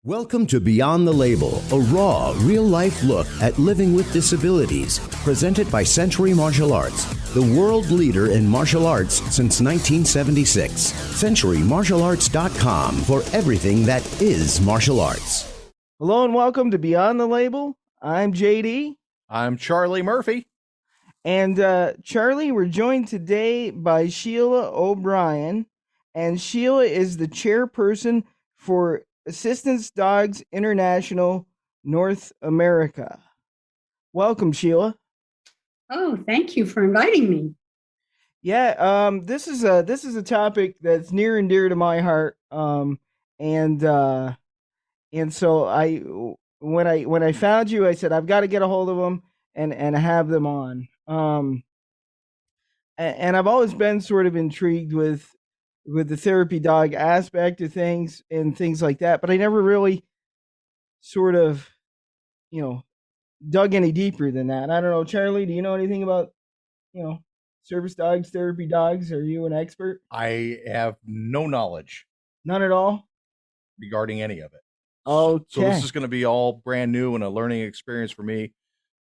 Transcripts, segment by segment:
Welcome to Beyond the Label, a raw, real-life look at living with disabilities, presented by Century Martial Arts, the world leader in martial arts since 1976. CenturyMartialArts.com for everything that is martial arts. Hello and welcome to Beyond the Label. I'm JD. I'm Charlie Murphy. And Charlie, we're joined today by Shelia O'Brien. And Sheila is the chairperson for Assistance Dogs International North America. Welcome, Sheila. Oh, thank you for inviting me. Yeah, this is a topic that's near and dear to my heart. And so when I found you, I said I've got to get a hold of them and have them on. And I've always been sort of intrigued with the therapy dog aspect of things and things like that, but I never really sort of, dug any deeper than that. I don't know, Charlie, do you know anything about, service dogs, therapy dogs? Are you an expert? I have no knowledge. None at all? Regarding any of it. Okay. So this is going to be all brand new and a learning experience for me.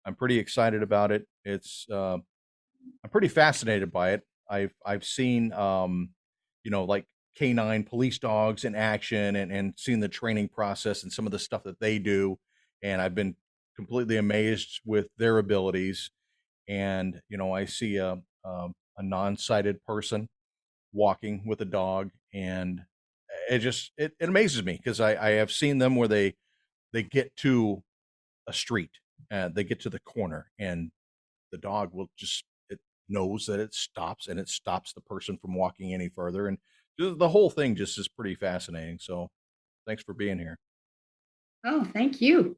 I'm pretty excited about it. It's, I'm pretty fascinated by it. I've seen, like canine police dogs in action and seen the training process and some of the stuff that they do. And I've been completely amazed with their abilities. And, I see a non-sighted person walking with a dog, and it amazes me because I have seen them where they get to a street, they get to the corner, and the dog will it knows that it stops, and it stops the person from walking any further. And the whole thing just is pretty fascinating. So thanks for being here. Oh, thank you.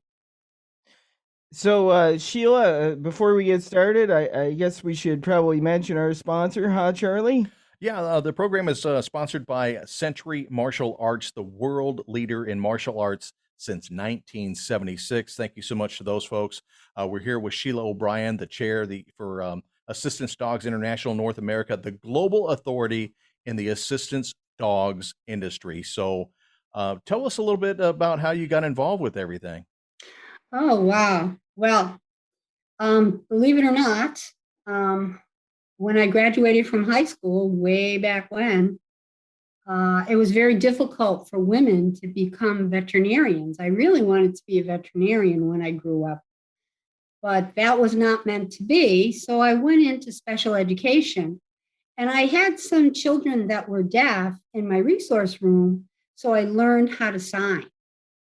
So, Sheila, before we get started, I guess we should probably mention our sponsor, huh, Charlie? Yeah, the program is sponsored by Century Martial Arts, the world leader in martial arts since 1976. Thank you so much to those folks. We're here with Shelia O'Brien, the chair for Assistance Dogs International North America, the global authority in the assistance dogs industry. So tell us a little bit about how you got involved with everything. Oh, wow. Well, believe it or not, when I graduated from high school way back when, it was very difficult for women to become veterinarians. I really wanted to be a veterinarian when I grew up, but that was not meant to be. So I went into special education, and I had some children that were deaf in my resource room. So I learned how to sign.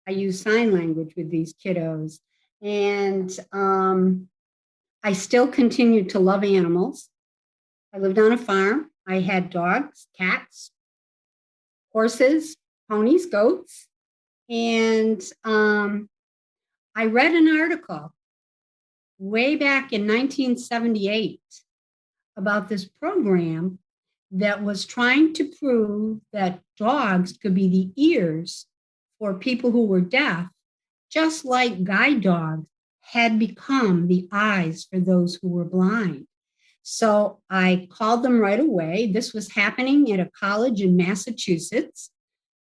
I use sign language with these kiddos. And I still continued to love animals. I lived on a farm. I had dogs, cats, horses, ponies, goats. And I read an article way back in 1978 about this program that was trying to prove that dogs could be the ears for people who were deaf, just like guide dogs had become the eyes for those who were blind. So I called them right away. This was happening at a college in Massachusetts,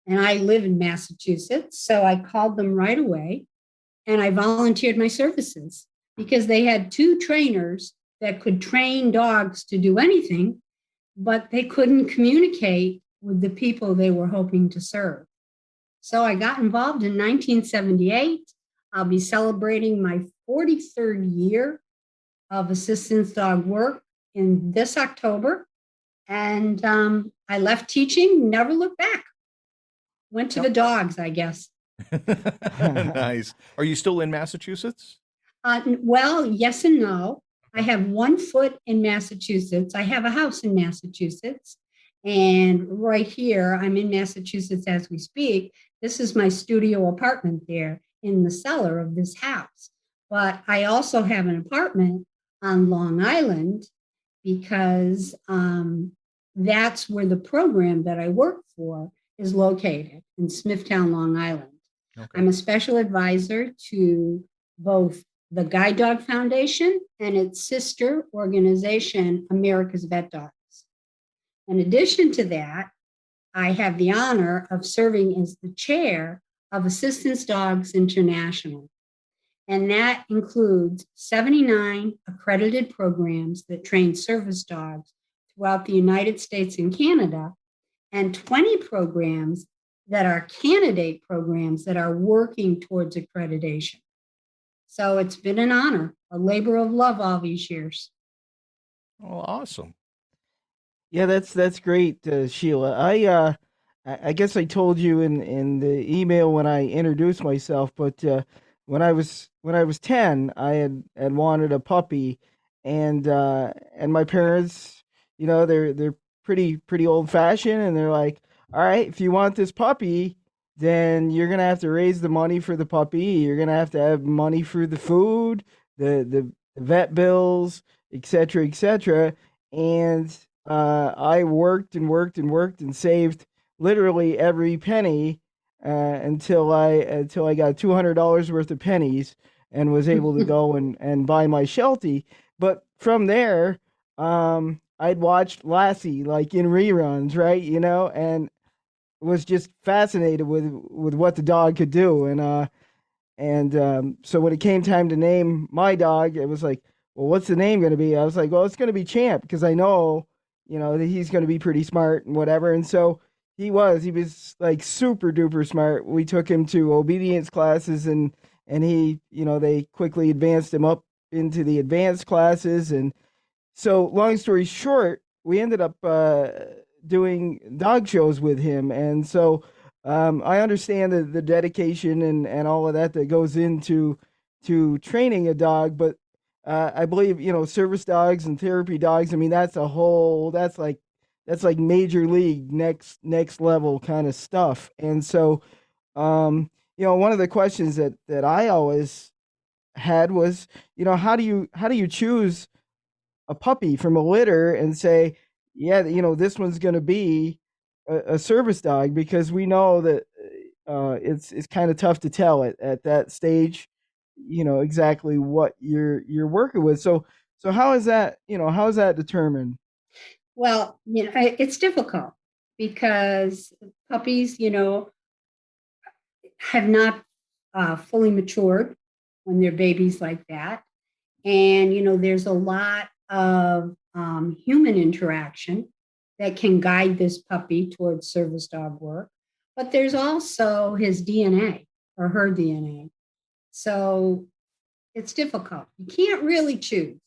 and I live in Massachusetts. So I called them right away, and I volunteered my services because they had two trainers that could train dogs to do anything, but they couldn't communicate with the people they were hoping to serve. So I got involved in 1978. I'll be celebrating my 43rd year of assistance dog work in this October. And I left teaching, never looked back. Went to the dogs, I guess. Nice. Are you still in Massachusetts? Well, yes and no. I have 1 foot in Massachusetts. I have a house in Massachusetts. And right here, I'm in Massachusetts as we speak. This is my studio apartment there in the cellar of this house. But I also have an apartment on Long Island because that's where the program that I work for is located, in Smithtown, Long Island. Okay. I'm a special advisor to both the Guide Dog Foundation and its sister organization, America's Vet Dogs. In addition to that, I have the honor of serving as the chair of Assistance Dogs International. And that includes 79 accredited programs that train service dogs throughout the United States and Canada, and 20 programs that are candidate programs that are working towards accreditation. So it's been an honor, a labor of love all these years. Oh, awesome. Yeah, that's great, Sheila. I guess I told you in the email when I introduced myself, but when I was 10, I had wanted a puppy, and my parents, they're pretty old fashioned, and they're like, all right, if you want this puppy, then you're gonna have to raise the money for the puppy. You're gonna have to have money for the food, the vet bills, etc., etc. And I worked and worked and worked and saved literally every penny until I got $200 worth of pennies and was able to go and buy my Sheltie. But from there, I'd watched Lassie like in reruns, right? And was just fascinated with what the dog could do. And so when it came time to name my dog, it was like, well, what's the name going to be? I was like, well, it's going to be Champ because I know, that he's going to be pretty smart and whatever. And so he was like super duper smart. We took him to obedience classes and he, they quickly advanced him up into the advanced classes. And so long story short, we ended up doing dog shows with him. And so I understand the dedication and all of that goes into training a dog, but I believe service dogs and therapy dogs. I mean, that's like major league next level kind of stuff. And so one of the questions that I always had was how do you choose a puppy from a litter and say, yeah, this one's going to be a service dog, because we know that it's kind of tough to tell at that stage, exactly what you're working with. So how is that determined? Well, it's difficult because puppies, have not fully matured when they're babies like that. And, there's a lot of human interaction that can guide this puppy towards service dog work. But there's also his DNA or her DNA. So it's difficult. You can't really choose.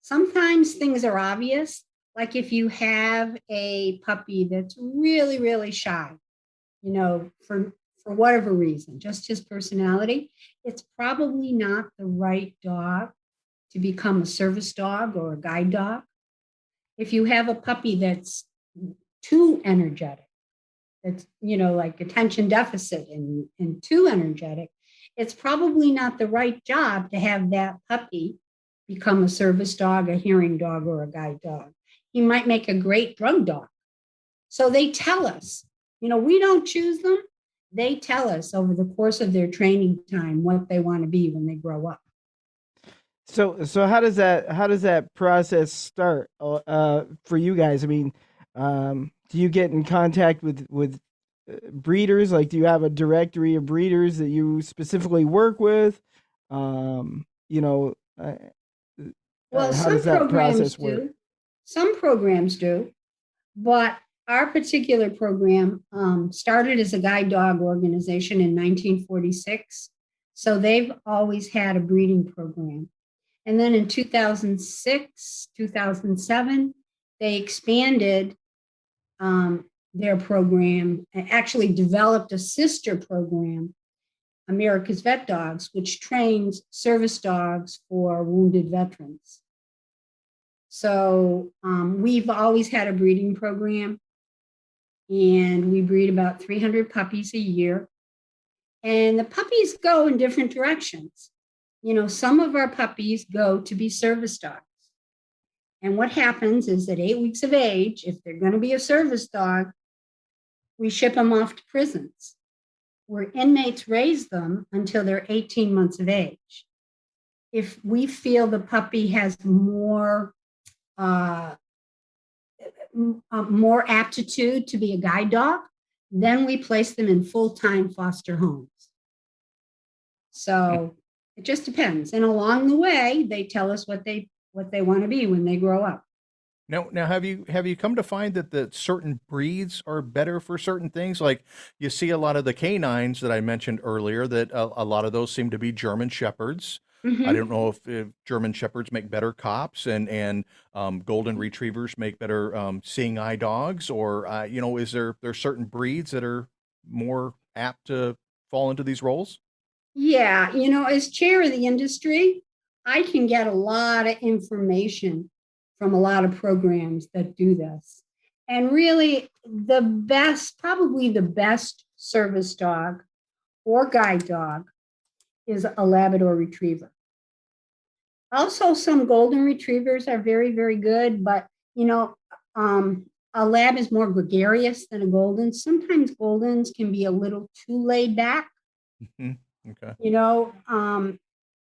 Sometimes things are obvious, like if you have a puppy that's really, really shy, for whatever reason, just his personality, it's probably not the right dog to become a service dog or a guide dog. If you have a puppy that's too energetic, that's, like attention deficit and too energetic, it's probably not the right job to have that puppy become a service dog, a hearing dog, or a guide dog. He might make a great drug dog. So they tell us, we don't choose them. They tell us over the course of their training time what they want to be when they grow up. So how does that process start for you guys? I mean, do you get in contact with breeders? Like, do you have a directory of breeders that you specifically work with? Um, you know, uh, Well, how does some that programs process work? do. Some programs do. But our particular program started as a guide dog organization in 1946. So they've always had a breeding program. And then in 2006, 2007, they expanded their program and actually developed a sister program, America's Vet Dogs, which trains service dogs for wounded veterans. So we've always had a breeding program, and we breed about 300 puppies a year. And the puppies go in different directions. Some of our puppies go to be service dogs. And what happens is at 8 weeks of age, if they're going to be a service dog, we ship them off to prisons where inmates raise them until they're 18 months of age. If we feel the puppy has more aptitude to be a guide dog, Then we place them in full-time foster homes. So it just depends. And along the way, they tell us what they want to be when they grow up. Now, have you come to find that certain breeds are better for certain things? Like you see a lot of the canines that I mentioned earlier, that a lot of those seem to be German Shepherds. I Mhm. don't know if German Shepherds make better cops and Golden Retrievers make better seeing eye dogs, or is there certain breeds that are more apt to fall into these roles? Yeah, as chair of the industry, I can get a lot of information from a lot of programs that do this. And really, probably the best service dog or guide dog is a Labrador Retriever. Also, some Golden Retrievers are very, very good, but a Lab is more gregarious than a Golden. Sometimes Goldens can be a little too laid back. Mhm. Okay. you know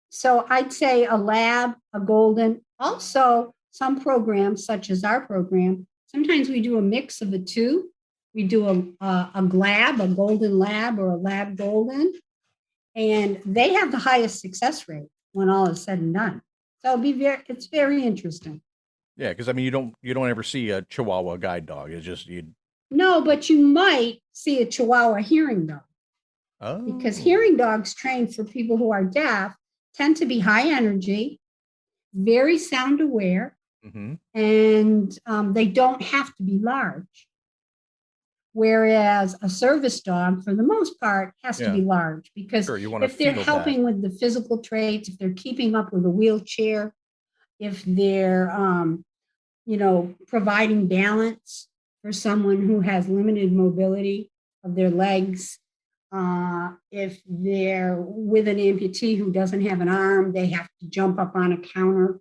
so I'd say a Lab, a Golden. Also, some programs such as our program, sometimes we do a mix of the two. We do a Lab, a Golden Lab, or a Lab Golden, and they have the highest success rate when all is said and done. So it's very interesting. Yeah, because I mean, you don't ever see a Chihuahua guide dog. It's just you. No, but you might see a Chihuahua hearing dog, because Oh. hearing dogs trained for people who are deaf tend to be high energy, very sound aware, Hmm. and they don't have to be large. Whereas a service dog, for the most part, has to Yeah. be large, because Sure. You want a if they're phenotype. helping with the physical traits, if they're keeping up with a wheelchair, if they're providing balance for someone who has limited mobility of their legs. If they're with an amputee who doesn't have an arm, they have to jump up on a counter.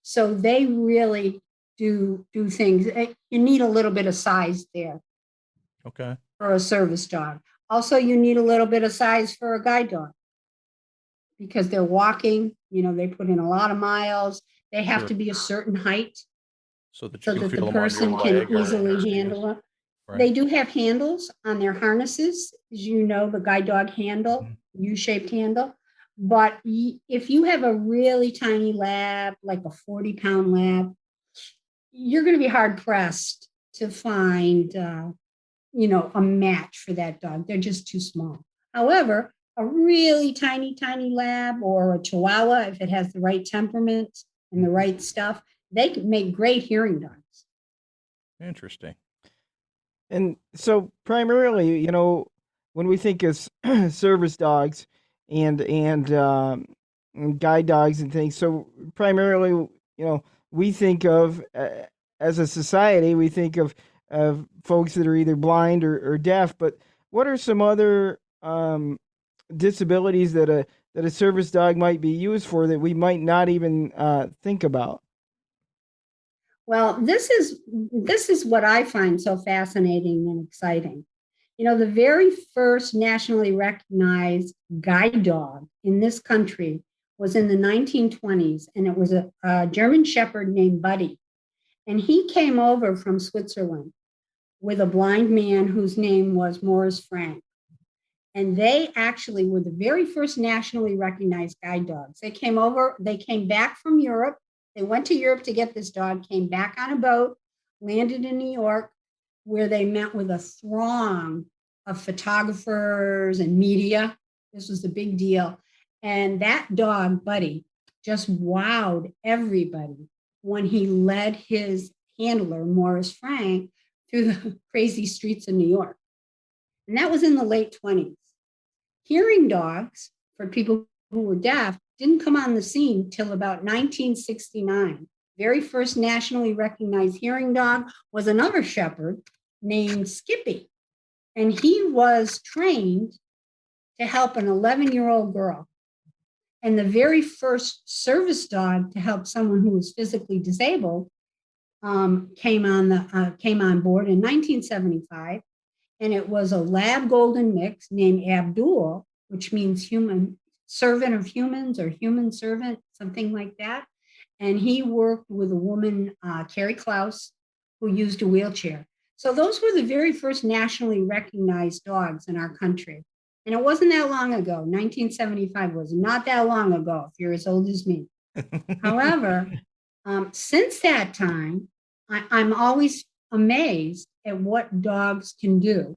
So they really do things. You need a little bit of size there Okay. for a service dog. Also, you need a little bit of size for a guide dog, because they're walking, they put in a lot of miles. They have Sure. to be a certain height So that you so can that the feel them on your person can leg or in your easily stance. handle it. Right. They do have handles on their harnesses, as you know, the guide dog handle, Mhm. U-shaped handle. But if you have a really tiny Lab, like a 40-pound Lab, you're going to be hard pressed to find, a match for that dog. They're just too small. However, a really tiny, tiny Lab or a Chihuahua, if it has the right temperament and the Mhm. right stuff, they can make great hearing dogs. Interesting. And so primarily, when we think of service dogs and guide dogs and things, so primarily, we think of as a society, we think of folks that are either blind or deaf. But what are some other disabilities that a service dog might be used for that we might not even think about? Well, this is what I find so fascinating and exciting. The very first nationally recognized guide dog in this country was in the 1920s, and it was a German Shepherd named Buddy. And he came over from Switzerland with a blind man whose name was Morris Frank. And they actually were the very first nationally recognized guide dogs. They came back from Europe. They went to Europe to get this dog, came back on a boat, landed in New York, where they met with a throng of photographers and media. This was a big deal. And that dog, Buddy, just wowed everybody when he led his handler, Morris Frank, through the crazy streets of New York. And that was in the late 20s. Hearing dogs, for people who were deaf, didn't come on the scene till about 1969. Very first nationally recognized hearing dog was another shepherd named Skippy. And he was trained to help an 11-year-old girl. And the very first service dog to help someone who was physically disabled came on board in 1975. And it was a Lab Golden mix named Abdul, which means human servant of humans or human servant, something like that. And he worked with a woman, Carrie Klaus, who used a wheelchair. So those were the very first nationally recognized dogs in our country. And it wasn't that long ago. 1975 was not that long ago, if you're as old as me. However, since that time, I'm always amazed at what dogs can do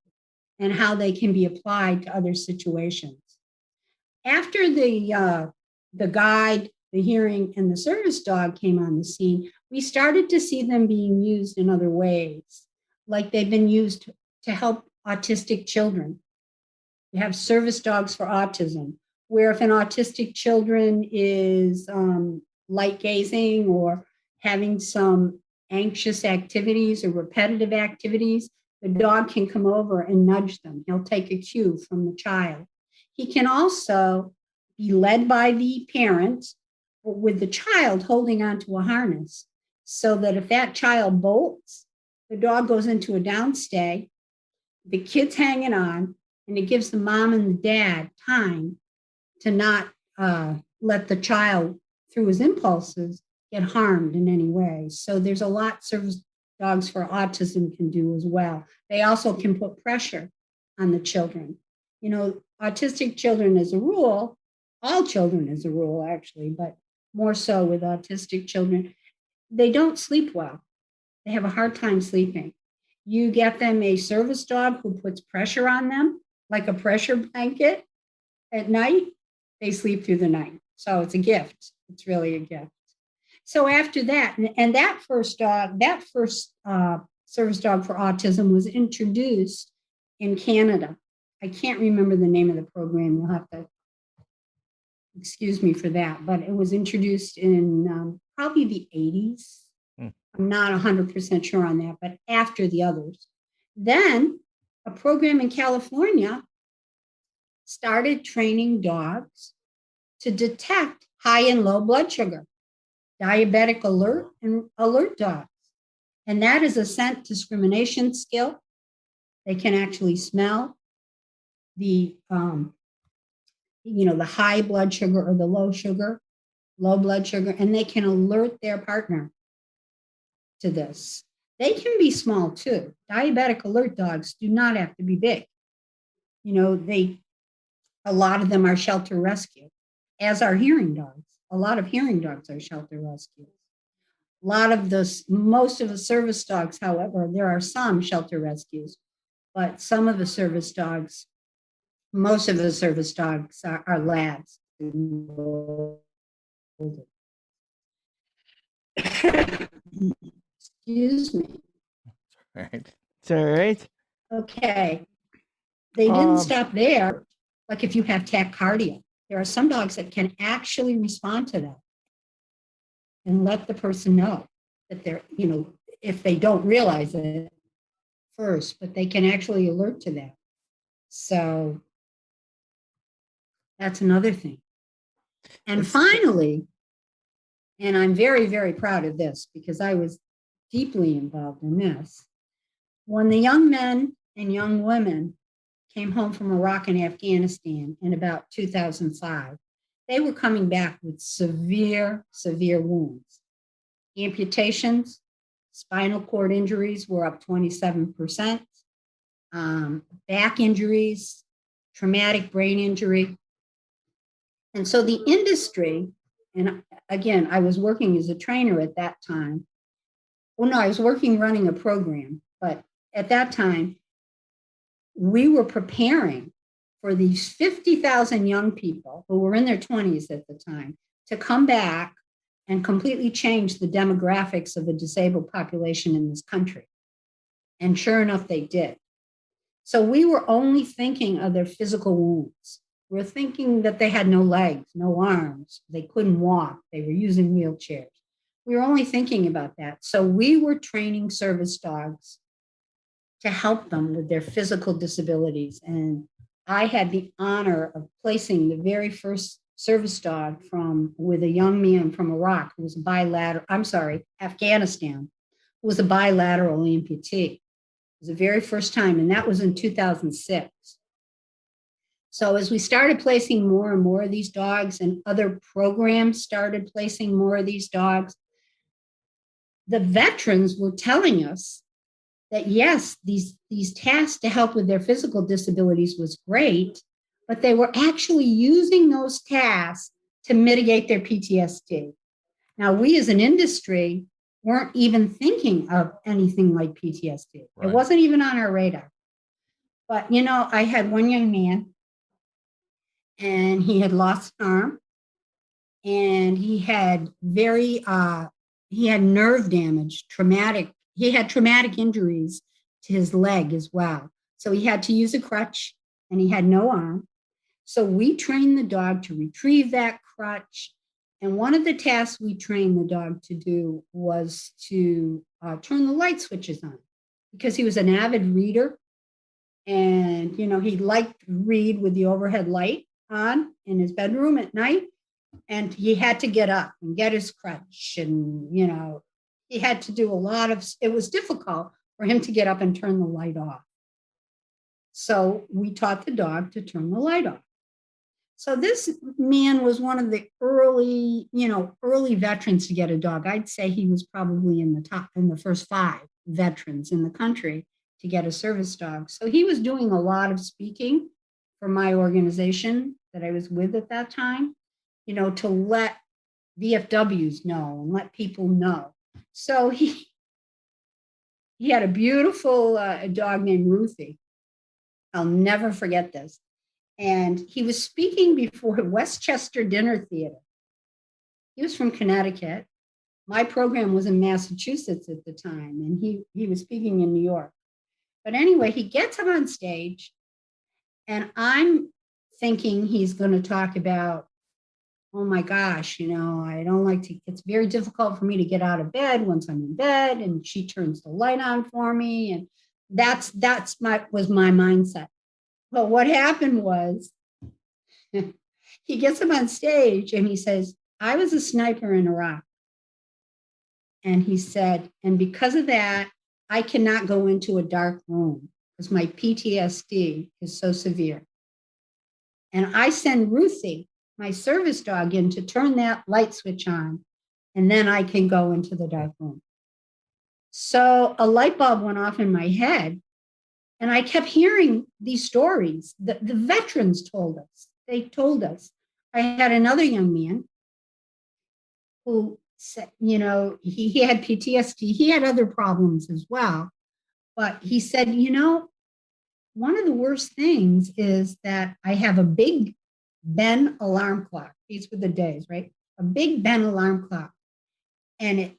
and how they can be applied to other situations. After the guide, the hearing, and the service dog came on the scene, we started to see them being used in other ways, like they've been used to help autistic children. We have service dogs for autism, where if an autistic children is light gazing or having some anxious activities or repetitive activities, the dog can come over and nudge them. He'll take a cue from the child. He can also be led by the parent with the child holding onto a harness, so that if that child bolts, the dog goes into a downstay, the kid's hanging on, and it gives the mom and the dad time to not let the child, through his impulses, get harmed in any way. So there's a lot service dogs for autism can do as well. They also can put pressure on the children. You know, autistic children as a rule, all children as a rule actually, but more so with autistic children, they don't sleep well. They have a hard time sleeping. You get them a service dog who puts pressure on them, like a pressure blanket at night, they sleep through the night. So it's a gift. It's really a gift. So after that, and that first service dog for autism was introduced in Canada. I can't remember the name of the program. You'll have to excuse me for that, but it was introduced in probably the 80s. I'm not 100% sure on that, but after the others. Then a program in California started training dogs to detect high and low blood sugar, diabetic alert and alert dogs. And that is a scent discrimination skill. They can actually smell the, the high blood sugar or the low blood sugar, and they can alert their partner to this. They can be small too. Diabetic alert dogs do not have to be big. You know, a lot of them are shelter rescue, as are hearing dogs. A lot of hearing dogs are shelter rescues. Most of the service dogs, however, there are some shelter rescues, but some of the service dogs, most of the service dogs are labs. Excuse me. Right. It's all right. Okay. They didn't stop there. Like if you have tachycardia, there are some dogs that can actually respond to that and let the person know that they're, if they don't realize it first, but they can actually alert to that. So that's another thing. And finally, and I'm very, very proud of this because I was deeply involved in this, when the young men and young women came home from Iraq and Afghanistan in about 2005, they were coming back with severe, severe wounds. Amputations, spinal cord injuries were up 27%, back injuries, traumatic brain injury. And so the industry, and again, I was working as a trainer at that time. Well, no, I was working running a program, but at that time, we were preparing for these 50,000 young people who were in their 20s at the time to come back and completely change the demographics of the disabled population in this country. And sure enough, they did. So we were only thinking of their physical wounds. We're thinking that they had no legs, no arms, they couldn't walk, they were using wheelchairs. We were only thinking about that. So we were training service dogs to help them with their physical disabilities. And I had the honor of placing the very first service dog with a young man from Iraq who was Afghanistan, who was a bilateral amputee. It was the very first time, and that was in 2006. So as we started placing more and more of these dogs and other programs started placing more of these dogs, the veterans were telling us that yes, these tasks to help with their physical disabilities was great, but they were actually using those tasks to mitigate their PTSD. Now, we as an industry weren't even thinking of anything like PTSD. Right. It wasn't even on our radar. But, I had one young man, and he had lost an arm, and he had nerve damage, he had traumatic injuries to his leg as well. So he had to use a crutch, and he had no arm. So we trained the dog to retrieve that crutch. And one of the tasks we trained the dog to do was to turn the light switches on, because he was an avid reader. And, he liked to read with the overhead light on in his bedroom at night. And he had to get up and get his crutch. And, he had to do it was difficult for him to get up and turn the light off. So we taught the dog to turn the light off. So this man was one of the early veterans to get a dog. I'd say he was probably in the first 5 veterans in the country to get a service dog. So he was doing a lot of speaking for my organization that I was with at that time, to let VFWs know and let people know. So he had a beautiful dog named Ruthie. I'll never forget this. And he was speaking before Westchester Dinner Theater. He was from Connecticut. My program was in Massachusetts at the time, and he was speaking in New York. But anyway, he gets up on stage, and I'm thinking he's going to talk about, oh my gosh, I don't like to, it's very difficult for me to get out of bed once I'm in bed, and she turns the light on for me. And was my mindset. But what happened was he gets up on stage and he says, I was a sniper in Iraq. And he said, and because of that, I cannot go into a dark room because my PTSD is so severe. And I send Ruthie, my service dog, in to turn that light switch on, and then I can go into the dark room. So a light bulb went off in my head, and I kept hearing these stories that the veterans told us. They told us. I had another young man who said, he had PTSD. He had other problems as well. But he said, one of the worst things is that I have a big Ben alarm clock. These were the days, right? A big Ben alarm clock. And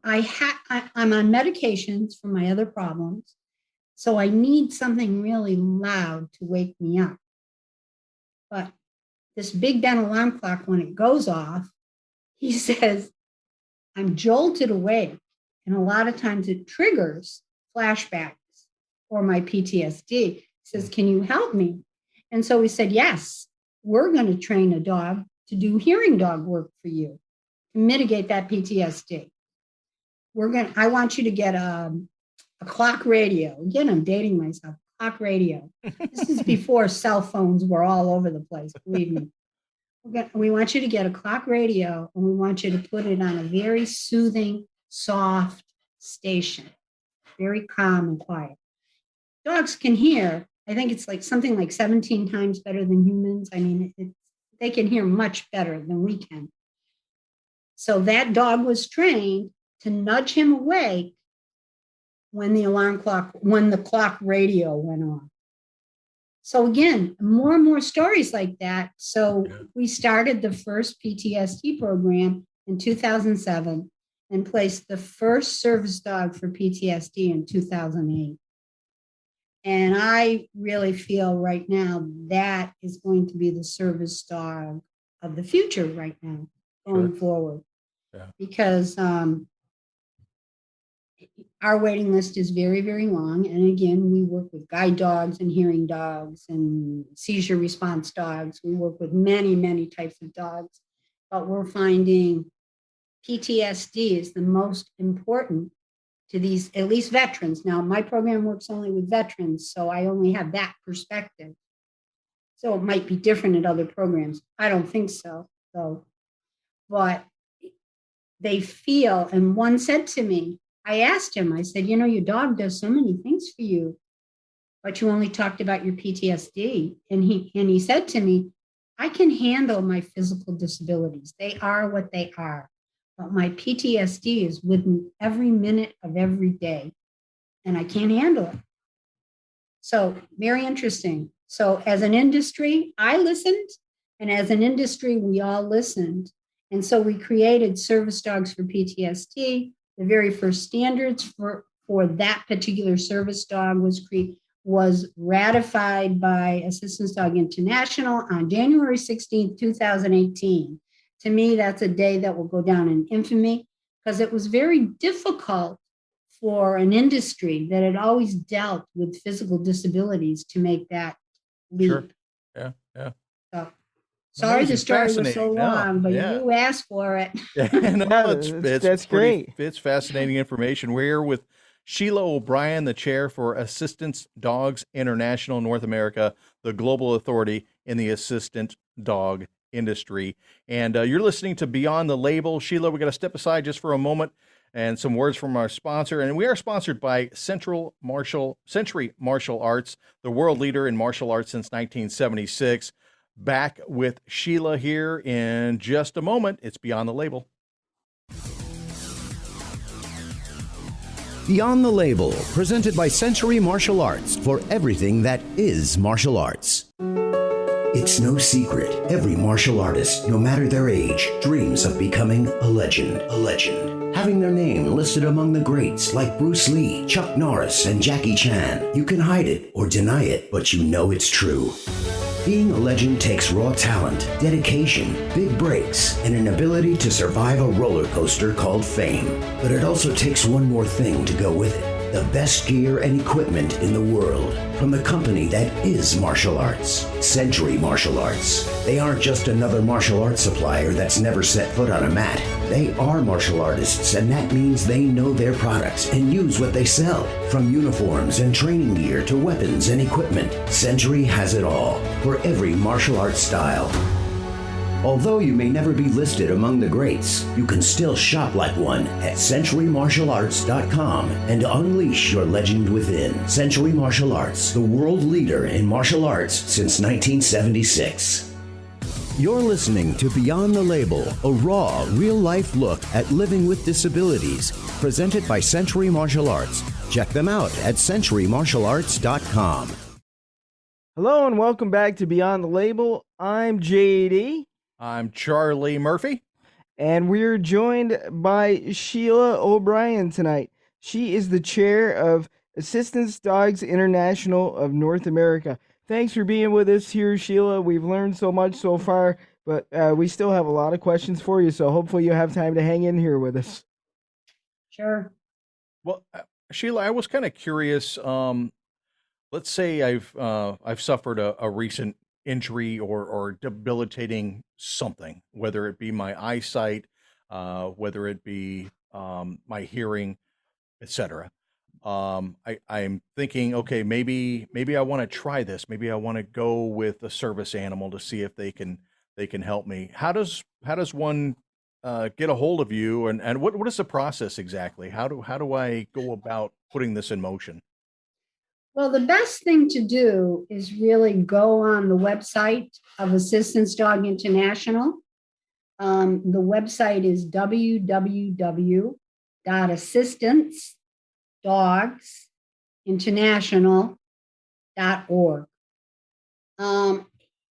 I'm on medications for my other problems. So I need something really loud to wake me up. But this Big Ben alarm clock, when it goes off, he says, I'm jolted awake. And a lot of times it triggers flashbacks or my PTSD. He says, can you help me? And so we said, yes, we're going to train a dog to do hearing dog work for you to mitigate that PTSD. I want you to get a clock radio. Again, I'm dating myself. Clock radio. This is before cell phones were all over the place, believe me. We want you to get a clock radio, and we want you to put it on a very soothing, soft station, very calm and quiet. Dogs can hear, I think it's like something like 17 times better than humans. I mean, they can hear much better than we can. So that dog was trained to nudge him awake when the clock radio went on. So again, more and more stories like that. So we started the first PTSD program in 2007 and placed the first service dog for PTSD in 2008. And I really feel right now that is going to be the service dog of the future right now, going forward. Yeah. Because our waiting list is very, very long. And again, we work with guide dogs and hearing dogs and seizure response dogs. We work with many, many types of dogs, but we're finding PTSD is the most important to these, at least veterans. Now, my program works only with veterans, so I only have that perspective. So it might be different at other programs. I don't think so, though. But they feel, and one said to me, I asked him, I said, you know, your dog does so many things for you, but you only talked about your PTSD. And he said to me, I can handle my physical disabilities. They are what they are. But my PTSD is with me every minute of every day, and I can't handle it. So very interesting. So as an industry, I listened, and as an industry, we all listened. And so we created service dogs for PTSD. The very first standards for that particular service dog was ratified by Assistance Dog International on January 16th, 2018. To me, that's a day that will go down in infamy because it was very difficult for an industry that had always dealt with physical disabilities to make that leap. Sure. Yeah. Yeah. So, sorry Amazing. the story was so Fascinating. long, but Yeah. you asked for it. Yeah, no, That's great. It's fascinating information. We're here with Sheila O'Brien, the chair for Assistance Dogs International North America, the global authority in the assistant dog industry. And you're listening to Beyond the Label. Sheila, we got to step aside just for a moment and some words from our sponsor. And we are sponsored by Century Martial Arts, the world leader in martial arts since 1976. Back with Sheila here in just a moment. It's Beyond the Label. Beyond the Label, presented by Century Martial Arts for everything that is martial arts. It's no secret, every martial artist, no matter their age, dreams of becoming a legend. A legend. Having their name listed among the greats like Bruce Lee, Chuck Norris, and Jackie Chan. You can hide it or deny it, but you know it's true. Being a legend takes raw talent, dedication, big breaks, and an ability to survive a roller coaster called fame. But it also takes one more thing to go with it. The best gear and equipment in the world from the company that is martial arts, Century Martial Arts. They aren't just another martial arts supplier that's never set foot on a mat. They are martial artists, and that means they know their products and use what they sell. From uniforms and training gear to weapons and equipment, Century has it all for every martial arts style. Although you may never be listed among the greats, you can still shop like one at CenturyMartialArts.com and unleash your legend within. Century Martial Arts, the world leader in martial arts since 1976. You're listening to Beyond the Label, a raw, real-life look at living with disabilities, presented by Century Martial Arts. Check them out at CenturyMartialArts.com. Hello and welcome back to Beyond the Label. I'm JD. I'm Charlie Murphy. And we're joined by Shelia O'Brien tonight. She is the chair of Assistance Dogs International of North America. Thanks for being with us here, Sheila. We've learned so much so far, but we still have a lot of questions for you, so hopefully you have time to hang in here with us. Sure. Well, Sheila, I was kind of curious. Let's say I've suffered a recent injury or debilitating something, whether it be my eyesight, whether it be my hearing, etc. I'm thinking, okay, maybe I want to try this. Maybe I want to go with a service animal to see if they can help me. How does one get a hold of you, and what is the process exactly? How do I go about putting this in motion? Well, the best thing to do is really go on the website of Assistance Dog International. The website is www.assistancedogsinternational.org.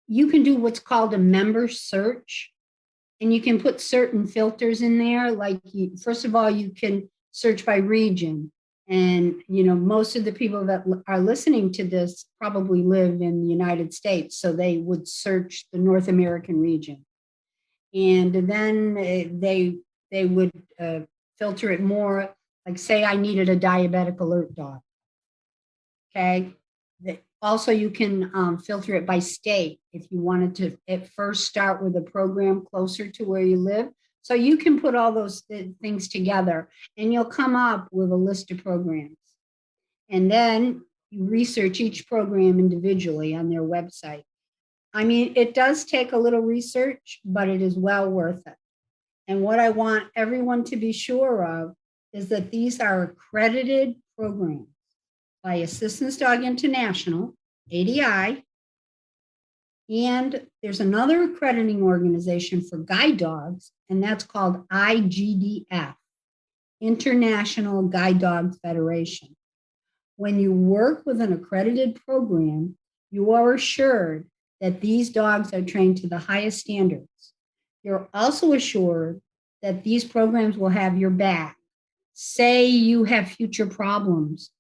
You can do what's called a member search, and you can put certain filters in there. Like, first of all, you can search by region. And, you know, most of the people that are listening to this probably live in the United States, so they would search the North American region. And then they would filter it more, like, say I needed a diabetic alert dog. Okay. Also, you can filter it by state if you wanted to at first start with a program closer to where you live. So you can put all those things together and you'll come up with a list of programs. And then you research each program individually on their website. I mean, it does take a little research, but it is well worth it. And what I want everyone to be sure of is that these are accredited programs by Assistance Dog International, ADI, and there's another accrediting organization for guide dogs, and that's called IGDF, International Guide Dogs Federation. When you work with an accredited program, you are assured that these dogs are trained to the highest standards. You're also assured that these programs will have your back. Say you have future problems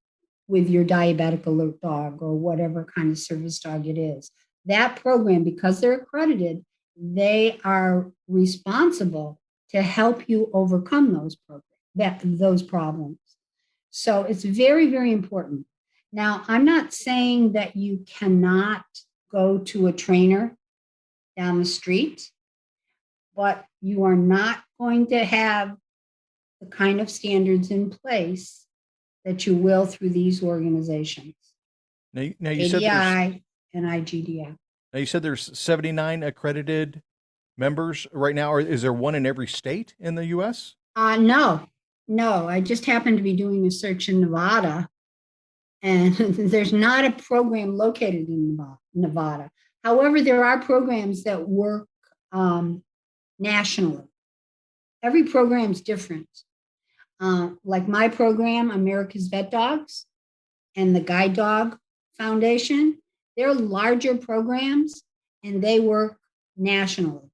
with your diabetic alert dog or whatever kind of service dog it is. That program, because they're accredited, they are responsible to help you overcome those problems. So it's very, very important. Now, I'm not saying that you cannot go to a trainer down the street, but you are not going to have the kind of standards in place that you will through these organizations. Now you said ADI and IGDF. Now you said there's 79 accredited members right now. Or is there one in every state in the U.S.? No. I just happened to be doing a search in Nevada, and there's not a program located in Nevada. However, there are programs that work nationally. Every program is different. Like my program, America's Vet Dogs, and the Guide Dog Foundation, they're larger programs and they work nationally.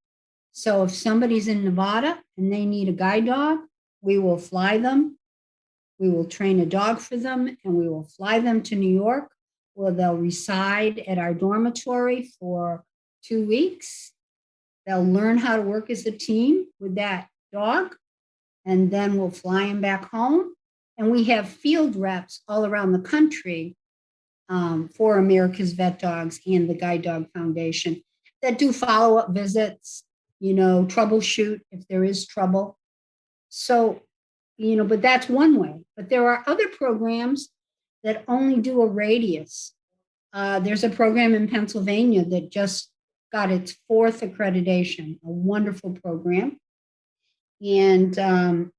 So if somebody's in Nevada and they need a guide dog, we will fly them. We will train a dog for them and we will fly them to New York, where they'll reside at our dormitory for 2 weeks. They'll learn how to work as a team with that dog, and then we'll fly them back home. And we have field reps all around the country for America's Vet Dogs and the Guide Dog Foundation that do follow-up visits, troubleshoot if there is trouble. So, but that's one way. But there are other programs that only do a radius. There's a program in Pennsylvania that just got its 4th accreditation, a wonderful program. And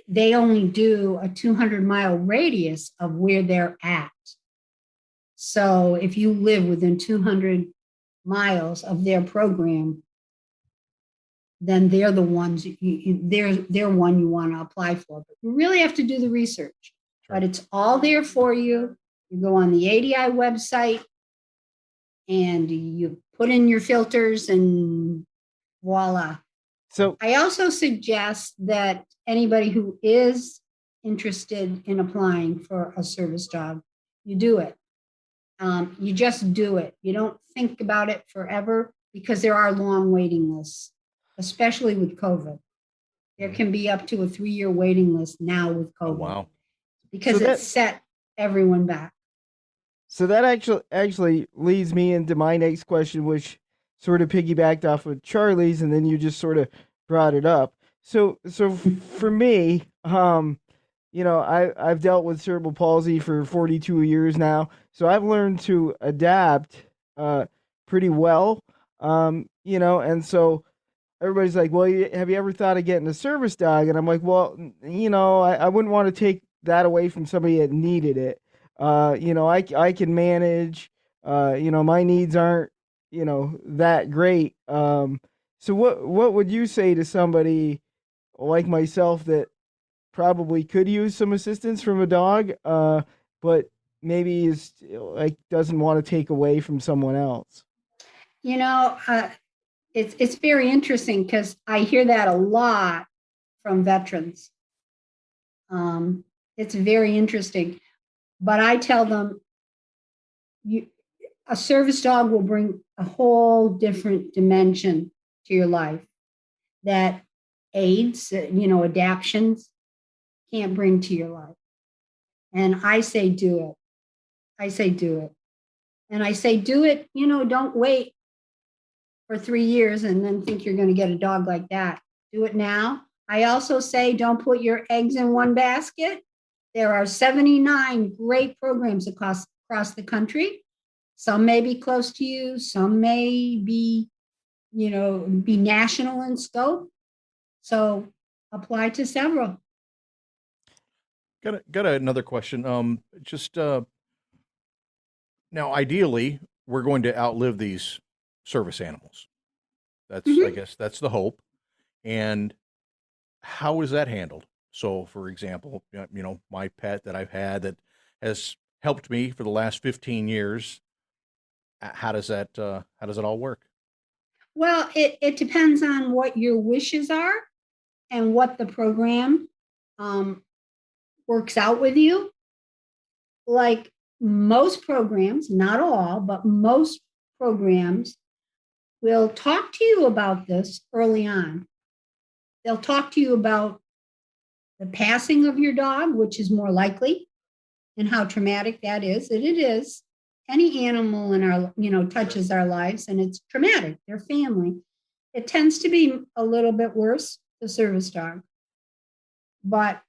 they only do a 200-mile radius of where they're at. So if you live within 200 miles of their program, then they're the ones, they're one you want to apply for. But you really have to do the research. Sure. But it's all there for you. You go on the ADI website and you put in your filters and voila. So I also suggest that anybody who is interested in applying for a service dog, you do it. You just do it. You don't think about it forever, because there are long waiting lists, especially with COVID. There can be up to a 3-year waiting list now with COVID. Oh, wow. Because it set everyone back. So that actually leads me into my next question, which sort of piggybacked off of Charlie's, and then you just sort of brought it up. So for me, I've dealt with cerebral palsy for 42 years now, so I've learned to adapt pretty well, and so everybody's like, well, have you ever thought of getting a service dog? And I'm like, well, I wouldn't want to take that away from somebody that needed it. I can manage, my needs aren't, that great. So what would you say to somebody like myself that probably could use some assistance from a dog, but maybe is doesn't want to take away from someone else? It's very interesting because I hear that a lot from veterans. It's very interesting, but I tell them a service dog will bring a whole different dimension to your life that aids, adaptions can't bring to your life. And I say, do it. And I say, do it, don't wait for 3 years and then think you're going to get a dog like that. Do it now. I also say, don't put your eggs in one basket. There are 79 great programs across the country. Some may be close to you. Some may be, be national in scope. So apply to several. Got another question. Just now, ideally, we're going to outlive these service animals. I Mhm. guess, that's the hope. And how is that handled? So, for example, my pet that I've had that has helped me for the last 15 years. How does it all work? Well, it depends on what your wishes are and what the program um, works out with you. Like most programs, not all, but most programs will talk to you about this early on. They'll talk to you about the passing of your dog, which is more likely, and how traumatic that is. And it is. Any animal in our, touches our lives, and it's traumatic. Their family. It tends to be a little bit worse, the service dog. But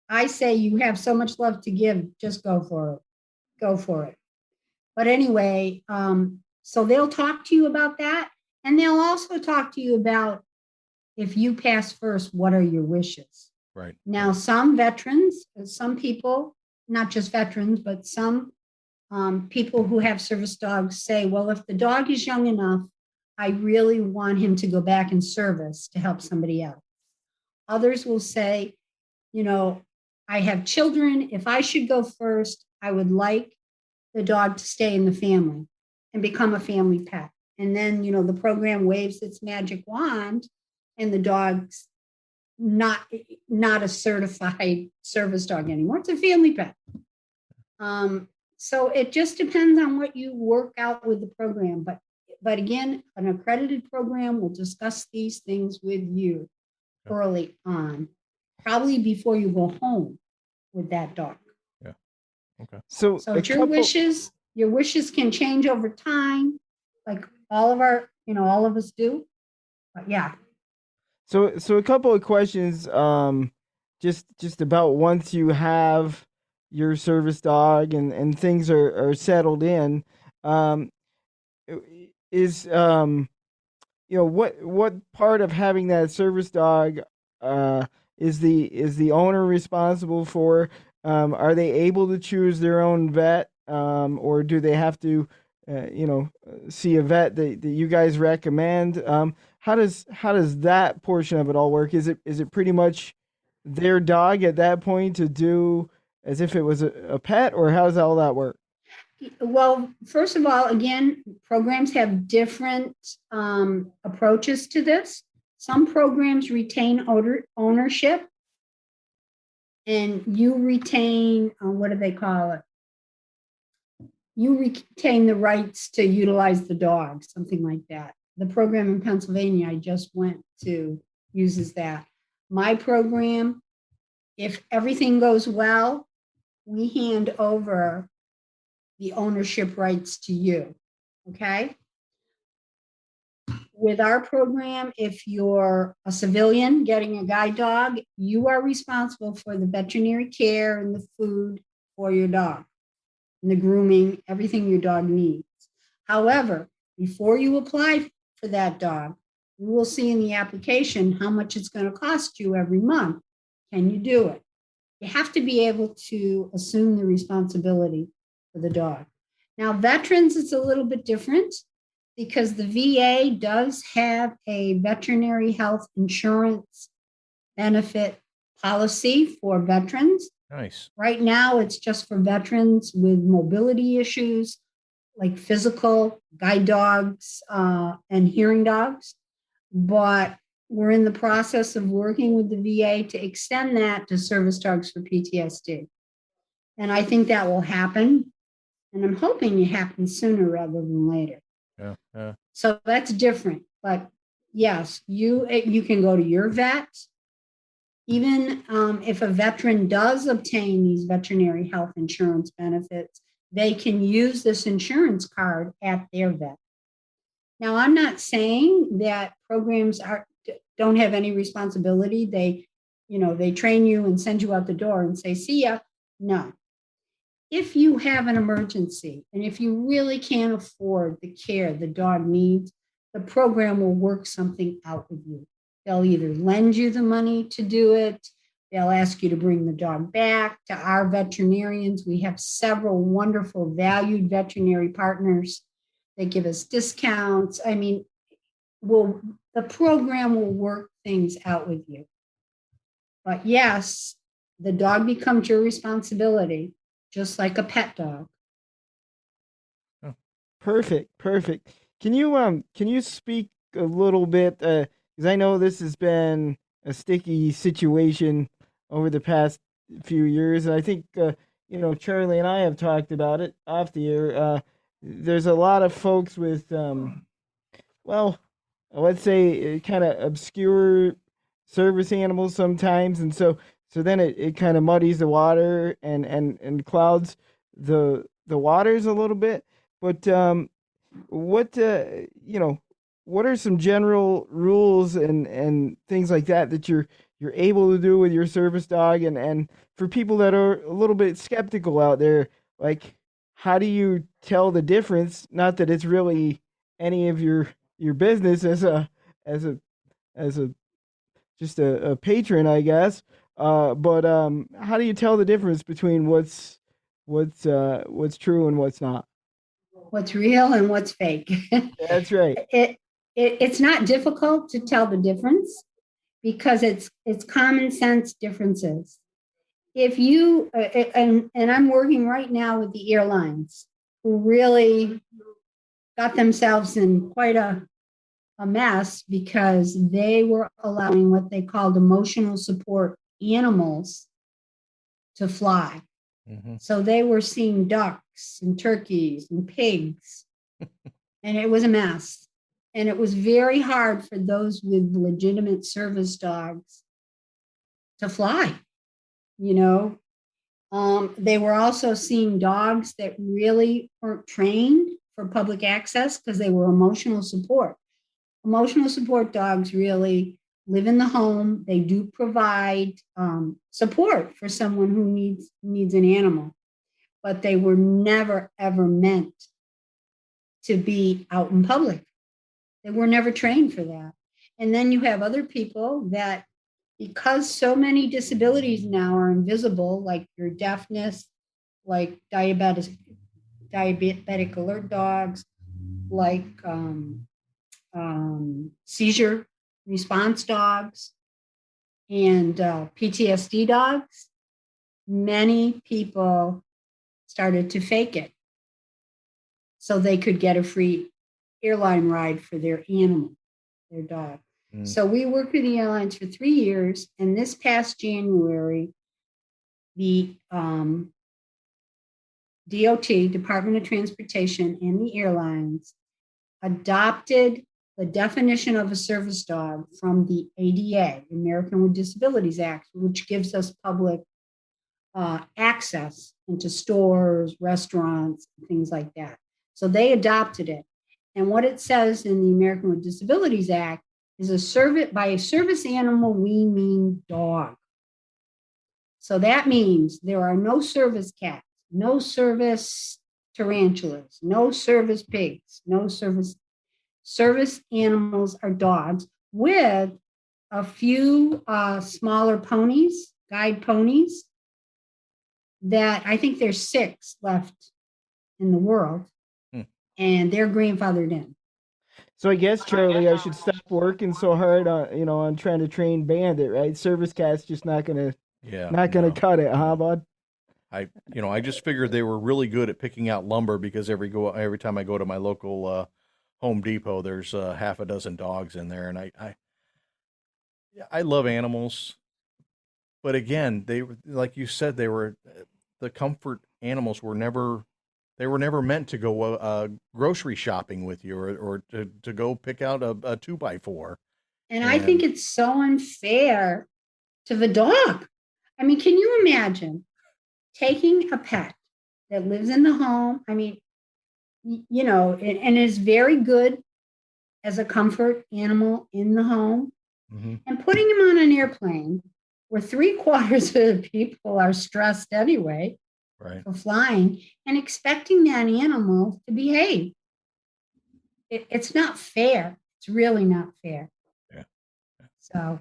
I say you have so much love to give, just go for it. Go for it. But anyway, so they'll talk to you about that. And they'll also talk to you about if you pass first, what are your wishes? Right. Now, some veterans, some people, not just veterans, but some people who have service dogs say, well, if the dog is young enough, I really want him to go back in service to help somebody else. Others will say, I have children. If I should go first, I would like the dog to stay in the family and become a family pet. And then, the program waves its magic wand and the dog's not a certified service dog anymore. It's a family pet. So it just depends on what you work out with the program. But again, an accredited program will discuss these things with you early on, probably before you go home with that dog. Yeah. Okay. So So a it's your couple. wishes. Your wishes can change over time, like all of us do. But yeah. So a couple of questions. Just about once you have your service dog and things are settled in. Um, is what part of having that service dog uh is the owner responsible for? Are they able to choose their own vet, or do they have to see a vet that you guys recommend? How does that portion of it all work? Is it pretty much their dog at that point to do as if it was a pet, or how does all that work? Well, first of all, again, programs have different approaches to this. Some programs retain ownership, and you retain, what do they call it? You retain the rights to utilize the dog, something like that. The program in Pennsylvania I just went to uses that. My program, if everything goes well, we hand over the ownership rights to you. Okay. With our program, if you're a civilian getting a guide dog, you are responsible for the veterinary care and the food for your dog and the grooming, everything your dog needs. However, before you apply for that dog, you will see in the application how much it's going to cost you every month. Can you do it? You have to be able to assume the responsibility for the dog. Now, veterans, it's a little bit different because the VA does have a veterinary health insurance benefit policy for veterans. Nice. Right now, it's just for veterans with mobility issues like physical, guide dogs, and hearing dogs. But we're in the process of working with the VA to extend that to service dogs for PTSD. And I think that will happen. And I'm hoping it happens sooner rather than later. Yeah. Yeah. So that's different. But yes, you can go to your vet. Even if a veteran does obtain these veterinary health insurance benefits, they can use this insurance card at their vet. Now, I'm not saying that programs don't have any responsibility. They train you and send you out the door and say, see ya. No. If you have an emergency and if you really can't afford the care the dog needs, the program will work something out with you. They'll either lend you the money to do it, They'll ask you to bring the dog back to our veterinarians. We have several wonderful valued veterinary partners. They give us discounts. I mean, the program will work things out with you. But yes, the dog becomes your responsibility, just like a pet dog. Perfect, perfect. Can you speak a little bit, because I know this has been a sticky situation over the past few years, and I think Charlie and I have talked about it off the air. There's a lot of folks with well, let's say kind of obscure service animals sometimes, and so then it kind of muddies the water and clouds the waters a little bit. But what what are some general rules and things like that that you're able to do with your service dog, and for people that are a little bit skeptical out there, like how do you tell the difference? Not that it's really any of your business as a as a just a patron, I guess. But how do you tell the difference between what's true and what's not? What's real and what's fake. That's right. It's not difficult to tell the difference because it's common sense differences. If you and I'm working right now with the airlines who really got themselves in quite a mess because they were allowing what they called emotional support animals to fly. Mm-hmm. So they were seeing ducks and turkeys and pigs, and it was a mess. And it was very hard for those with legitimate service dogs to fly, you know. They were also seeing dogs that really weren't trained for public access because they were emotional support. Emotional support dogs really live in the home. They do provide support for someone who needs an animal, but they were never ever meant to be out in public. They were never trained for that. And then you have other people that, because so many disabilities now are invisible, like your deafness, like diabetic alert dogs, like seizure response dogs, and PTSD dogs, many people started to fake it so they could get a free airline ride for their animal, their dog. So we worked with the airlines for 3 years, and this past January, the DOT, Department of Transportation, and the airlines adopted the definition of a service dog from the ADA, American with Disabilities Act, which gives us public access into stores, restaurants, things like that. So they adopted it. And what it says in the American with Disabilities Act is by a service animal, we mean dog. So that means there are no service cats, no service tarantulas, no service pigs, no service animals are dogs, with a few smaller ponies, guide ponies, that I think there's 6 left in the world, and they're grandfathered in. So I guess, Charlie, I should stop working so hard on trying to train Bandit, right? Service cat's just not gonna cut it, huh, bud? I just figured they were really good at picking out lumber because every time I go to my local Home Depot, there's half a dozen dogs in there, and I love animals, but again, they, like you said, they were the comfort animals were never meant to go grocery shopping with you or to go pick out a 2x4. And I think it's so unfair to the dog. I mean, can you imagine taking a pet that lives in the home? I mean, and is very good as a comfort animal in the home, and putting him on an airplane where 3/4 of the people are stressed anyway, right, for flying, and expecting that animal to behave. It's not fair. It's really not fair. Yeah. So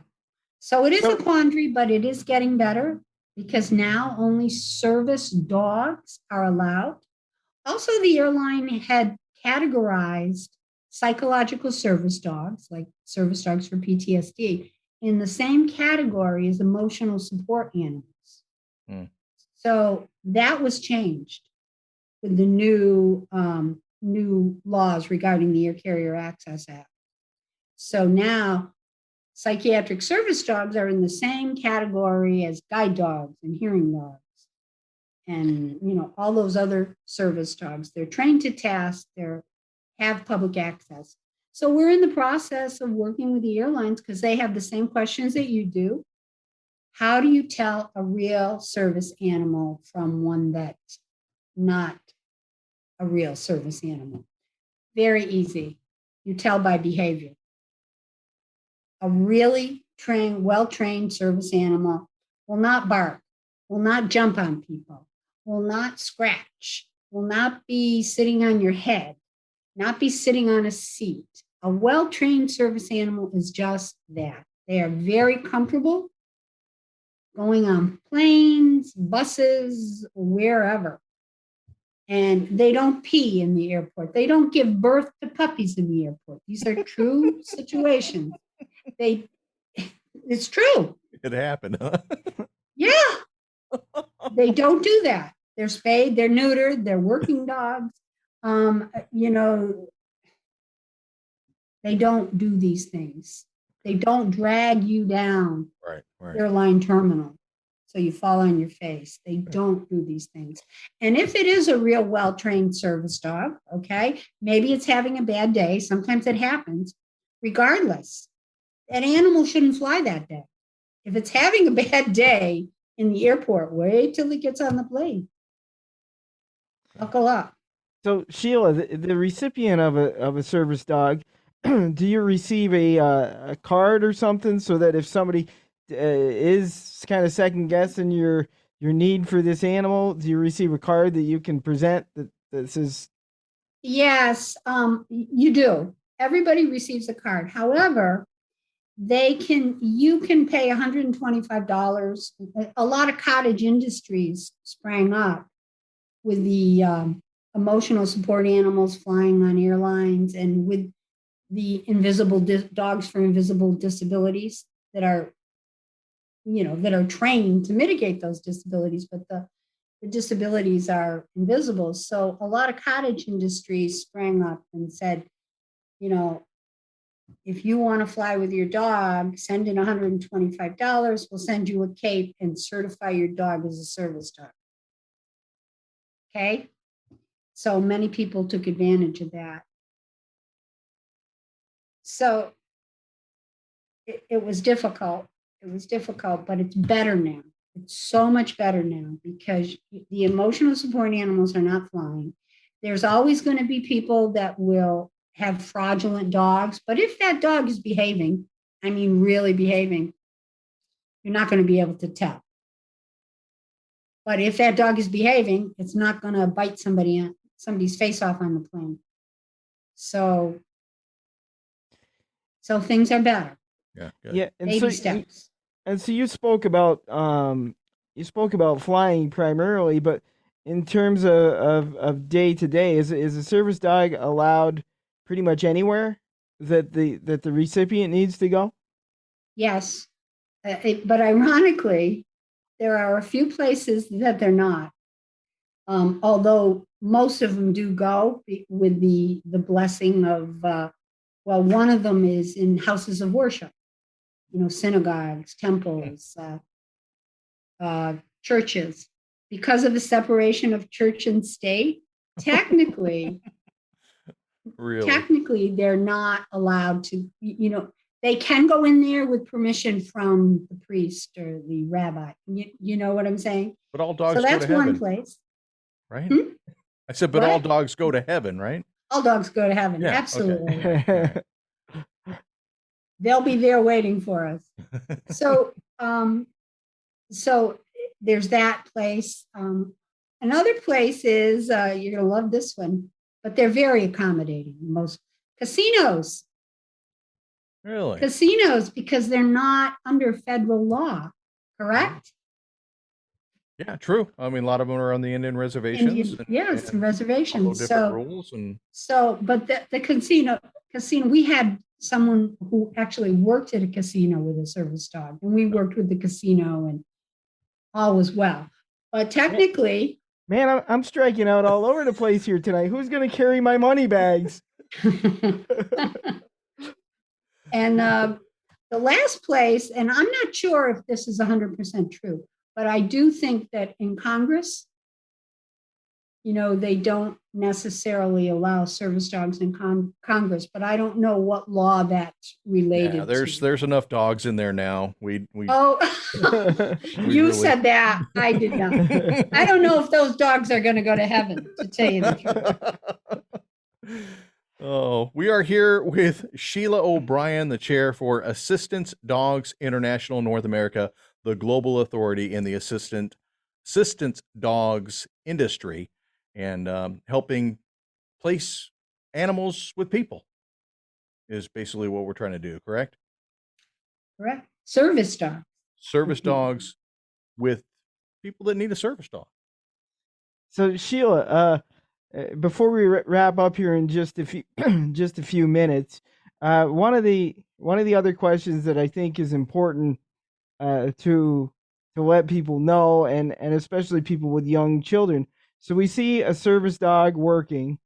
So it is a So quandary, but it is getting better because now only service dogs are allowed. Also, the airline had categorized psychological service dogs, like service dogs for PTSD, in the same category as emotional support animals. Mm. So that was changed with the new laws regarding the Air Carrier Access Act. So now psychiatric service dogs are in the same category as guide dogs and hearing dogs and all those other service dogs. They're trained to task, they have public access. So we're in the process of working with the airlines because they have the same questions that you do. How do you tell a real service animal from one that's not a real service animal? Very easy. You tell by behavior. A really well-trained service animal will not bark, will not jump on people, will not scratch, will not be sitting on your head, not be sitting on a seat. A well-trained service animal is just that. They are very comfortable going on planes, buses, wherever. And they don't pee in the airport. They don't give birth to puppies in the airport. These are true situations. It's true. It happened, huh? Yeah. They don't do that. They're spayed, they're neutered, they're working dogs. They don't do these things. They don't drag you down Right. airline terminal so you fall on your face. They don't do these things. And if it is a real well-trained service dog, okay, maybe it's having a bad day. Sometimes it happens. Regardless, that animal shouldn't fly that day. If it's having a bad day in the airport, wait till it gets on the plane. Buckle up. So Sheila, the recipient of a service dog, do you receive a card or something so that if somebody is kind of second guessing your need for this animal, do you receive a card that you can present that says? Yes, you do. Everybody receives a card. However, you can pay $125. A lot of cottage industries sprang up with the emotional support animals flying on airlines and with the invisible dogs for invisible disabilities that are trained to mitigate those disabilities, but the disabilities are invisible. So a lot of cottage industries sprang up and said, if you want to fly with your dog, send in $125. We'll send you a cape and certify your dog as a service dog. Okay? So many people took advantage of that. So it was difficult. It was difficult, but it's better now. It's so much better now because the emotional support animals are not flying. There's always going to be people that will have fraudulent dogs, but if that dog is behaving, I mean really behaving, you're not going to be able to tell. But if that dog is behaving, it's not going to bite somebody's face off on the plane. So things are better. Yeah. Good. Yeah, and Baby steps. And so you spoke about flying primarily, but in terms of day to day, is a service dog allowed pretty much anywhere that the recipient needs to go? Yes, but ironically, there are a few places that they're not. Although most of them do go with the blessing of, one of them is in houses of worship, synagogues, temples, churches. Because of the separation of church and state, technically, Really? they're not allowed to, they can go in there with permission from the priest or the rabbi. You know what I'm saying? But all dogs So go that's to heaven, one place. right? I said, but What? all dogs go to heaven, right? All dogs go to heaven. Yeah, okay. Absolutely. Right. They'll be there waiting for us. So, so there's that place. Another place is, you're going to love this one, but they're very accommodating. Most casinos. Really? Casinos, because they're not under federal law, correct? Yeah, true. I mean, a lot of them are on the Indian reservations Indian, yes, and follow reservations. different rules. And But the casino, we had someone who actually worked at a casino with a service dog, and we worked with the casino, and all was well. But technically, Man, I'm striking out all over the place here tonight. Who's going to carry my money bags? and the last place, and I'm not sure if this is 100% true, but I do think that in Congress, they don't necessarily allow service dogs in Congress, but I don't know what law that's related yeah, to. there's enough dogs in there now. We Oh, we you really- said that. I did not. I don't know if those dogs are going to go to heaven, to tell you the truth. Oh, we are here with Sheila O'Brien, the chair for Assistance Dogs International North America, the global authority in the assistance dogs industry, and helping place animals with people is basically what we're trying to do, correct? Correct. Service dog. Service people. dogs with people that need a service dog. So Sheila, before we wrap up here in just a few minutes, one of the other questions that I think is important to let people know, and especially people with young children. So we see a service dog working,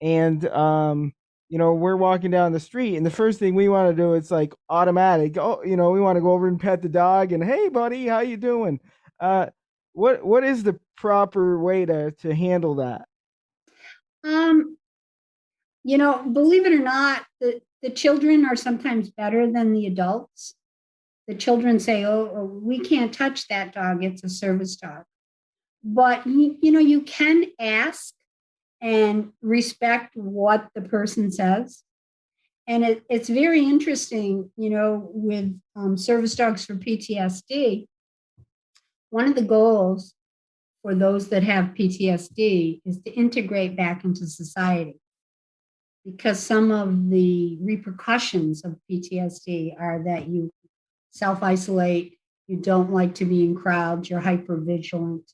and we're walking down the street, and the first thing we want to do, it's like automatic. Oh, we want to go over and pet the dog, and hey, buddy, how you doing? What is the proper way to handle that? Believe it or not, the children are sometimes better than the adults. The children say, oh, we can't touch that dog. It's a service dog. But, you can ask and respect what the person says. And it's very interesting, with service dogs for PTSD. One of the goals for those that have PTSD is to integrate back into society, because some of the repercussions of PTSD are that you self-isolate, you don't like to be in crowds, you're hypervigilant.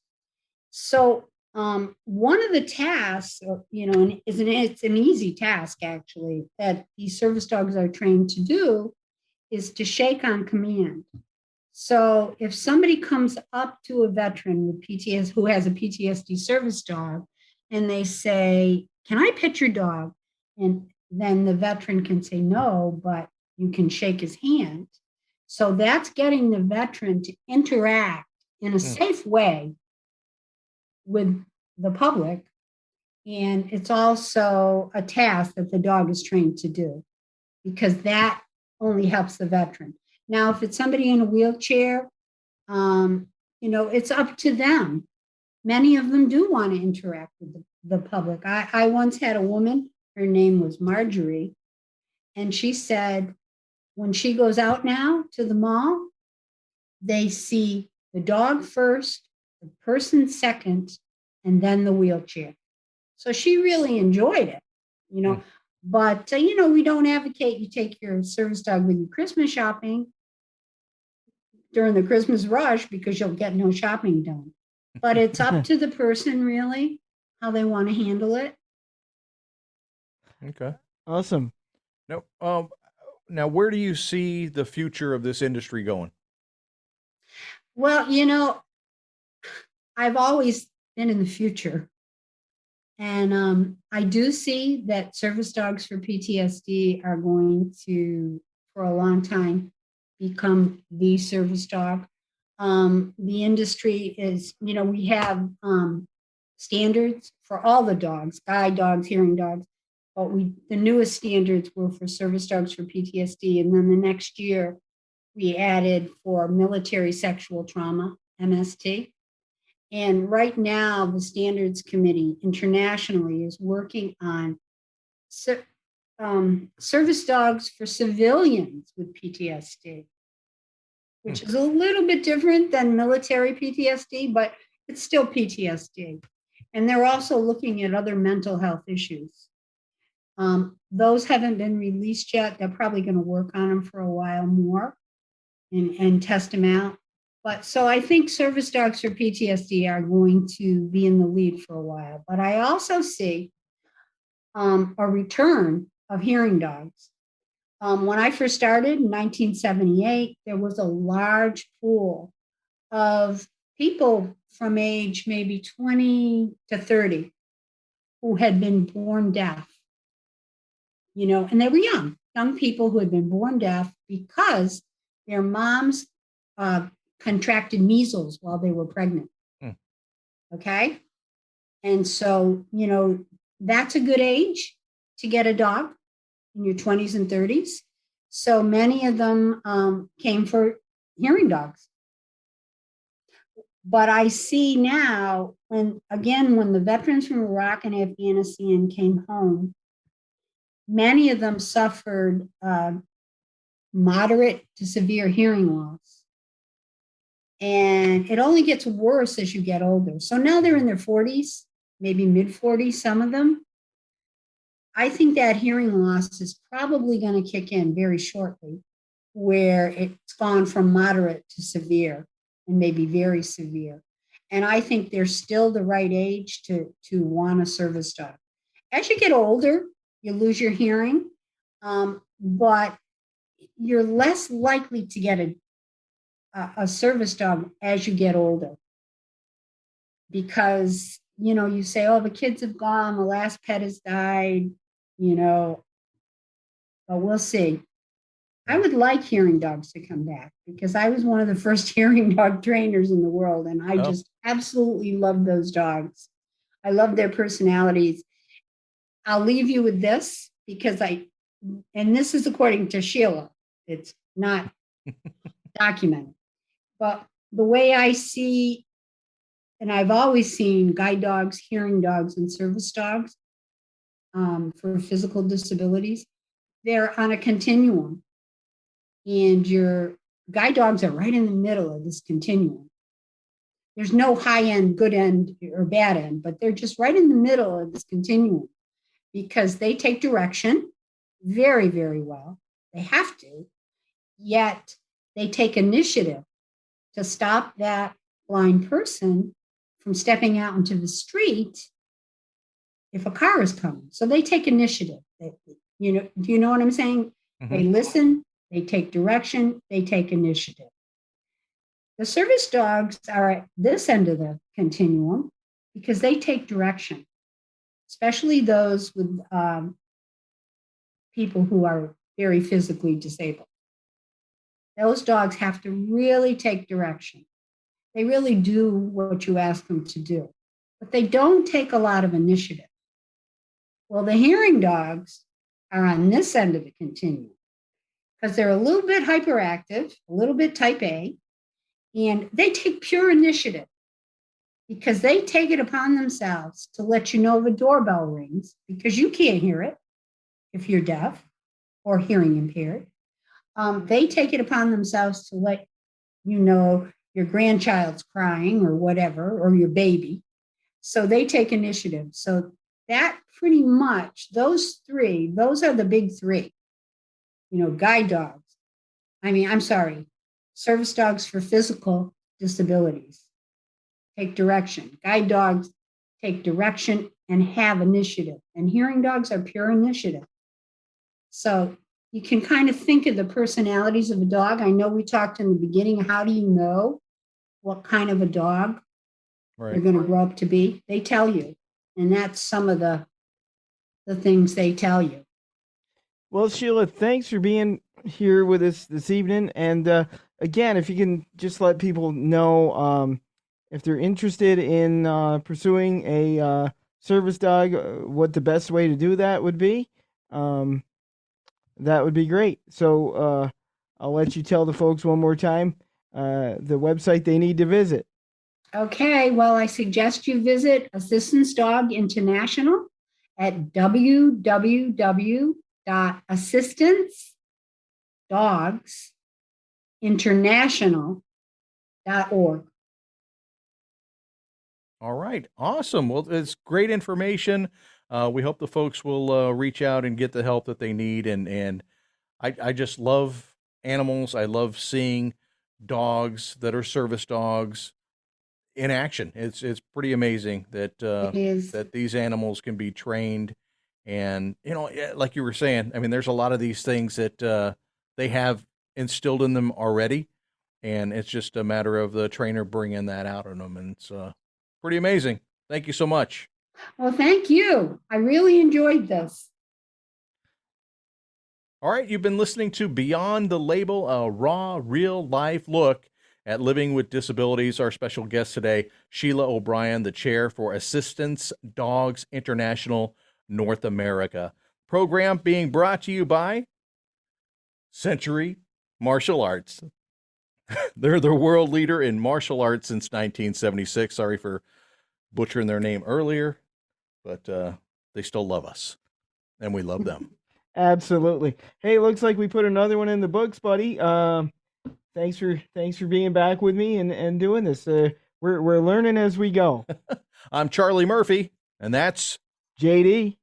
So one of the tasks, and it's an easy task actually, that these service dogs are trained to do, is to shake on command. So if somebody comes up to a veteran with PTSD who has a PTSD service dog, and they say, "Can I pet your dog?" And then the veteran can say no, but you can shake his hand. So that's getting the veteran to interact in a safe way with the public. And it's also a task that the dog is trained to do, because that only helps the veteran. Now, if it's somebody in a wheelchair, it's up to them. Many of them do want to interact with the public. I once had a woman, her name was Marjorie, and she said when she goes out now to the mall, they see the dog first, the person second, and then the wheelchair. So she really enjoyed it, But, we don't advocate you take your service dog with you Christmas shopping during the Christmas rush, because you'll get no shopping done. But it's up to the person, really, how they want to handle it. Okay. Awesome. Now, where do you see the future of this industry going? Well, I've always been in the future. And I do see that service dogs for PTSD are going to, for a long time, become the service dog. The industry is, we have standards for all the dogs, guide dogs, hearing dogs, but the newest standards were for service dogs for PTSD. And then the next year, we added for military sexual trauma, MST. And right now, the Standards Committee internationally is working on service dogs for civilians with PTSD, which is a little bit different than military PTSD, but it's still PTSD. And they're also looking at other mental health issues. Those haven't been released yet. They're probably going to work on them for a while more and test them out. But so I think service dogs for PTSD are going to be in the lead for a while. But I also see a return of hearing dogs. When I first started in 1978, there was a large pool of people from age maybe 20 to 30 who had been born deaf, and they were young people who had been born deaf because their moms contracted measles while they were pregnant. Okay. And so, that's a good age to get a dog in your 20s and 30s. So many of them came for hearing dogs. But I see now when the veterans from Iraq and Afghanistan came home, many of them suffered moderate to severe hearing loss. And it only gets worse as you get older. So now they're in their 40s, maybe mid 40s, some of them. I think that hearing loss is probably going to kick in very shortly, where it's gone from moderate to severe and maybe very severe. And I think they're still the right age to want a service dog. As you get older, you lose your hearing, but you're less likely to get a service dog as you get older. Because, you say, oh, the kids have gone, the last pet has died, but we'll see. I would like hearing dogs to come back because I was one of the first hearing dog trainers in the world. And I just absolutely love those dogs. I love their personalities. I'll leave you with this because and this is according to Sheila, it's not documented, but the way I see, and I've always seen guide dogs, hearing dogs, and service dogs for physical disabilities, they're on a continuum. And your guide dogs are right in the middle of this continuum. There's no high end, good end, or bad end, but they're just right in the middle of this continuum because they take direction very, very well. They have to, yet they take initiative to stop that blind person from stepping out into the street if a car is coming. So they take initiative. Do you know what I'm saying? Mm-hmm. They listen, they take direction, they take initiative. The service dogs are at this end of the continuum because they take direction, especially those with people who are very physically disabled. Those dogs have to really take direction. They really do what you ask them to do, but they don't take a lot of initiative. Well, the hearing dogs are on this end of the continuum because they're a little bit hyperactive, a little bit type A, and they take pure initiative because they take it upon themselves to let you know if a doorbell rings because you can't hear it if you're deaf or hearing impaired. They take it upon themselves to let you know your grandchild's crying or whatever, or your baby. So they take initiative. So that pretty much, those are the big three. Guide dogs. Service dogs for physical disabilities take direction. Guide dogs take direction and have initiative. And hearing dogs are pure initiative. So you can kind of think of the personalities of a dog. I know we talked in the beginning, how do you know what kind of a dog they're going to grow up to be? They tell you. And that's some of the things they tell you. Well, Sheila, thanks for being here with us this evening. And again, if you can just let people know if they're interested in pursuing a service dog, what the best way to do that would be, that would be great. So I'll let you tell the folks one more time the website they need to visit. Okay, well, I suggest you visit Assistance Dog International at www.assistancedoginternational.org. All right. Awesome. Well, it's great information. We hope the folks will reach out and get the help that they need. And I just love animals. I love seeing dogs that are service dogs in action. It's pretty amazing that It is. that these animals can be trained. And like you were saying, I mean, there's a lot of these things that they have instilled in them already, and it's just a matter of the trainer bringing that out in them, and it's pretty amazing. Thank you so much. Well, thank you. I really enjoyed this. All right, you've been listening to Beyond the Label, a raw, real-life look at living with disabilities. Our special guest today, Shelia O'Brien, the chair for Assistance Dogs International North America. Program being brought to you by Century Martial Arts. They're the world leader in martial arts since 1976. Sorry for butchering their name earlier, but they still love us, and we love them. Absolutely. Hey, looks like we put another one in the books, buddy. Thanks for being back with me and doing this. We're learning as we go. I'm Charlie Murphy, and that's JD.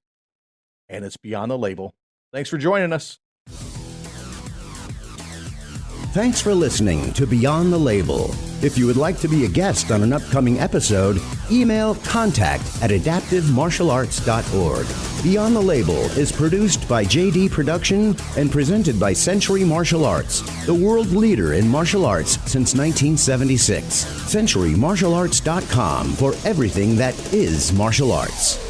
And it's Beyond the Label. Thanks for joining us. Thanks for listening to Beyond the Label. If you would like to be a guest on an upcoming episode, email contact@adaptivemartialarts.org. Beyond the Label is produced by JD Production and presented by Century Martial Arts, the world leader in martial arts since 1976. CenturyMartialArts.com for everything that is martial arts.